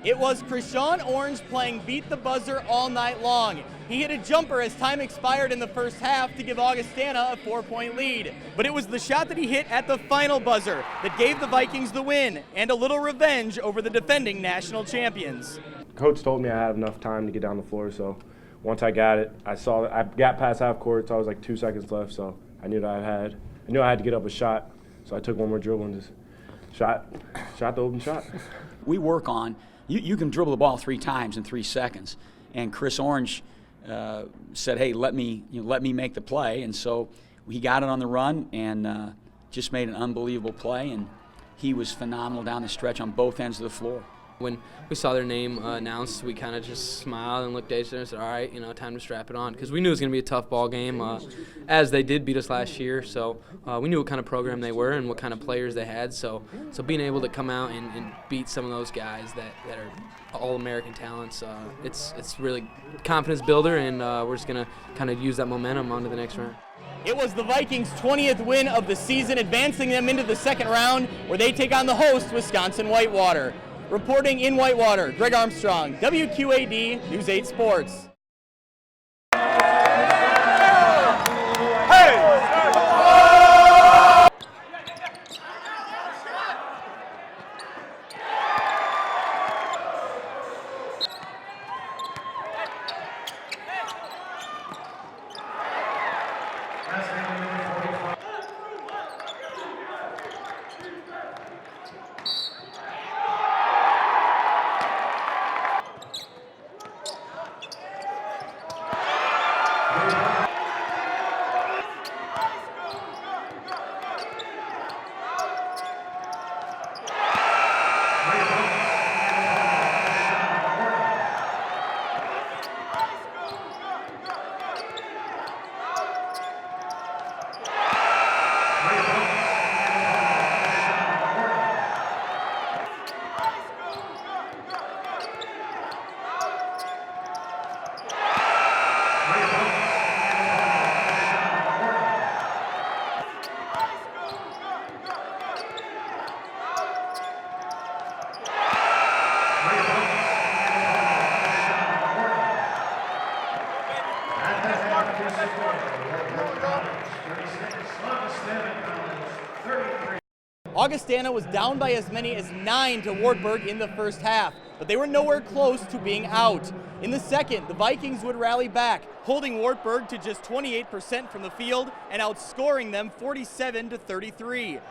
It was Krishan Orange playing beat the buzzer all night long. He hit a jumper as time expired in the first half to give Augustana a 4-point lead. But it was the shot that he hit at the final buzzer that gave the Vikings the win and a little revenge over the defending national champions. Coach told me I had enough time to get down the floor, so once I got it, I got past half court, so I was like 2 seconds left, so I knew I had to get up a shot, so I took one more dribble and just shot the open shot. We work on, you can dribble the ball 3 times in 3 seconds, and Chris Orange said, hey, let me make the play, and so he got it on the run and just made an unbelievable play, and he was phenomenal down the stretch on both ends of the floor. When we saw their name announced, we kind of just smiled and looked at each other and said, all right, time to strap it on, because we knew it was going to be a tough ball game, as they did beat us last year. So we knew what kind of program they were and what kind of players they had. So being able to come out and beat some of those guys that are all-American talents, it's really confidence builder, and we're just going to kind of use that momentum onto the next round. It was the Vikings' 20th win of the season, advancing them into the second round, where they take on the host, Wisconsin Whitewater. Reporting in Whitewater, Greg Armstrong, WQAD News 8 Sports. Augustana was down by as many as 9 to Wartburg in the first half, but they were nowhere close to being out. In the second, the Vikings would rally back, holding Wartburg to just 28% from the field and outscoring them 47-33.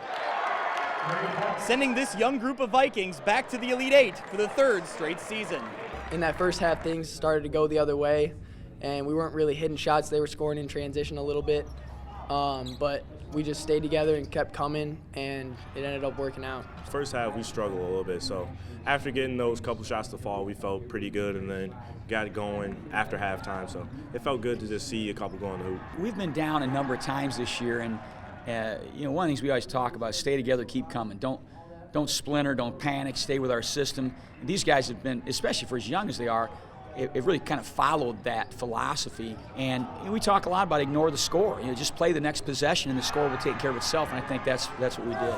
Sending this young group of Vikings back to the Elite Eight for the 3rd straight season. In that first half, things started to go the other way, and we weren't really hitting shots. They were scoring in transition a little bit, but we just stayed together and kept coming, and it ended up working out. First half, we struggled a little bit, so after getting those couple shots to fall, we felt pretty good, and then got it going after halftime, so it felt good to just see a couple go in the hoop. We've been down a number of times this year, and one of the things we always talk about is stay together, keep coming. Don't splinter, don't panic, stay with our system. And these guys have been, especially for as young as they are, it really kind of followed that philosophy. And we talk a lot about ignore the score. Just play the next possession and the score will take care of itself, and I think that's what we did.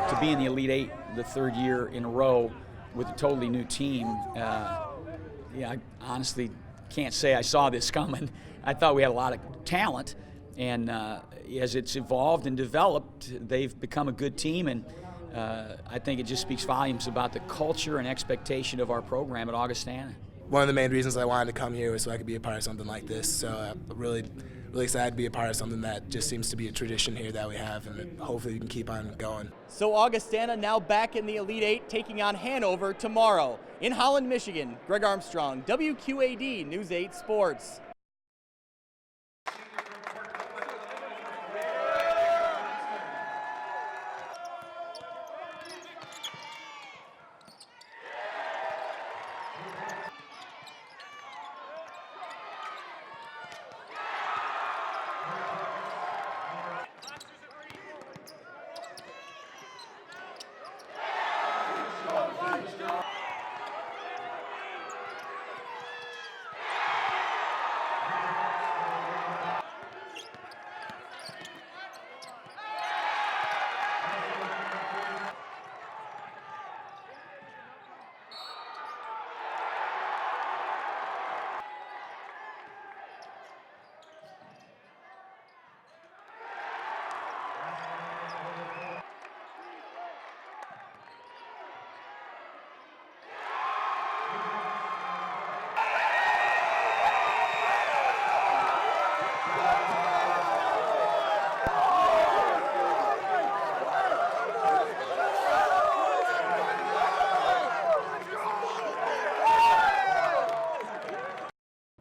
To be in the Elite Eight the 3rd year in a row with a totally new team, I honestly can't say I saw this coming. I thought we had a lot of talent, and as it's evolved and developed, they've become a good team, and I think it just speaks volumes about the culture and expectation of our program at Augustana. One of the main reasons I wanted to come here was so I could be a part of something like this. So I'm really excited to be a part of something that just seems to be a tradition here that we have, and hopefully we can keep on going. So Augustana now back in the Elite Eight, taking on Hanover tomorrow. In Holland, Michigan, Greg Armstrong, WQAD News 8 Sports.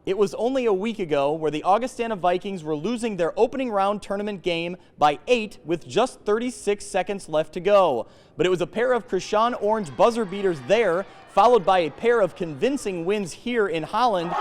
It was only a week ago where the Augustana Vikings were losing their opening round tournament game by 8 with just 36 seconds left to go. But it was a pair of Krishan Orange buzzer beaters there, followed by a pair of convincing wins here in Holland.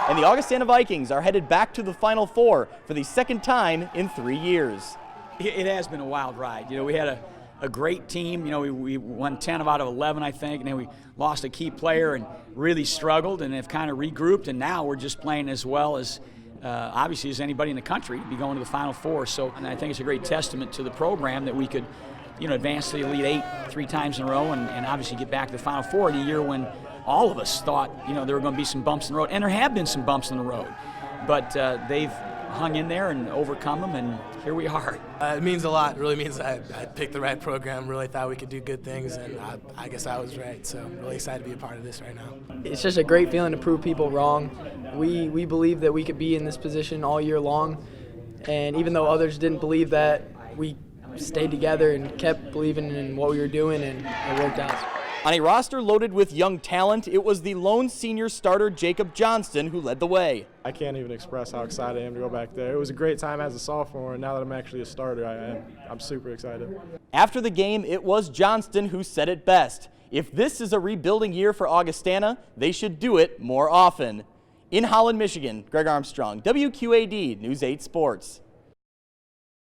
And the Augustana Vikings are headed back to the Final Four for the second time in 3 years. It has been a wild ride. You know, we had a great team. You know, we won 10 out of 11, I think, and then we lost a key player and really struggled and have kind of regrouped, and now we're just playing as well as obviously as anybody in the country to be going to the Final Four. So, and I think it's a great testament to the program that we could, you know, advance to the Elite Eight 3 times in a row and obviously get back to the Final Four in a year when all of us thought, you know, there were going to be some bumps in the road, and there have been some bumps in the road, but they've hung in there and overcome them, and here we are. It means a lot. It really means I picked the right program, really thought we could do good things, and I guess I was right. So I'm really excited to be a part of this right now. It's just a great feeling to prove people wrong. We believe that we could be in this position all year long, and even though others didn't believe that, we stayed together and kept believing in what we were doing, and it worked out. On a roster loaded with young talent, it was the lone senior starter Jacob Johnston who led the way. I can't even express how excited I am to go back there. It was a great time as a sophomore, and now that I'm actually a starter, I'm super excited. After the game, it was Johnston who said it best. If this is a rebuilding year for Augustana, they should do it more often. In Holland, Michigan, Greg Armstrong, WQAD News 8 Sports.